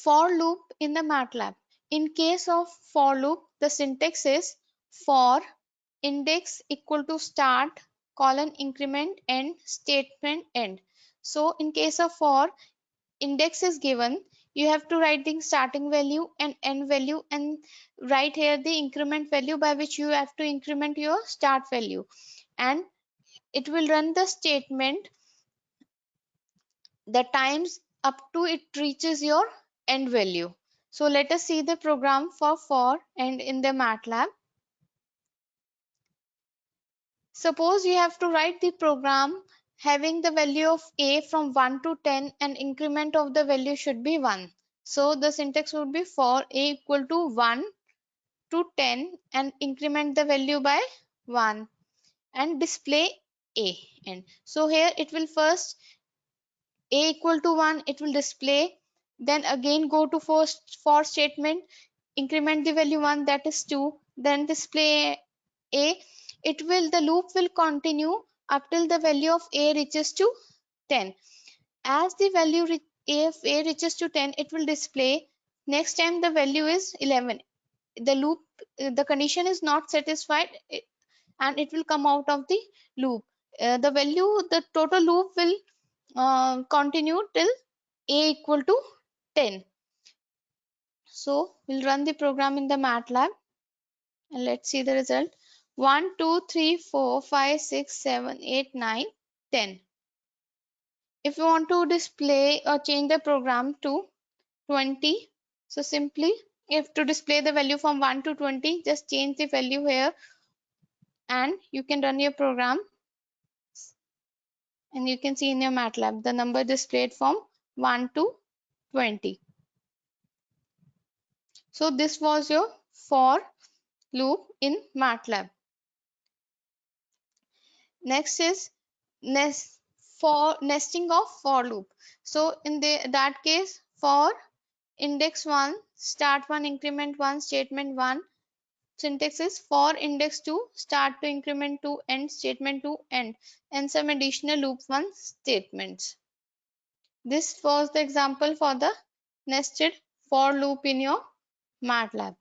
For loop in the MATLAB. In case of for loop, the syntax is for index equal to start colon increment end statement end. So in case of for, index is given, you have to write the starting value and end value, and write here the increment value by which you have to increment your start value, and it will run the statement the times up to it reaches your end value. So let us see the program for and in the MATLAB. Suppose you have to write the program having the value of a from 1 to 10 and increment of the value should be 1. So the syntax would be for a equal to 1 to 10 and increment the value by 1 and display a. And so here it will first a equal to 1, it will display, then again go to for statement, increment the value 1, that is 2, then display a. It will, the loop will continue up till the value of a reaches to 10. As the value if a reaches to 10, it will display next time the value is 11. The loop, the condition is not satisfied, and it will come out of the loop. The value, the total loop will continue till a equal to 10. So we'll run the program in the MATLAB and let's see the result. 1 2 3 4 5 6 7 8 9 10. If you want to display or change the program to 20, so simply if to display the value from 1 to 20, just change the value here and you can run your program, and you can see in your MATLAB the number displayed from 1 to 20. So this was your for loop in MATLAB. Next is nesting of for loop. So in that case, for index 1, start 1, increment 1, statement 1, syntax is for index 2, start to increment 2, end statement 2, end, and some additional loop 1 statements. This was the example for the nested for loop in your MATLAB.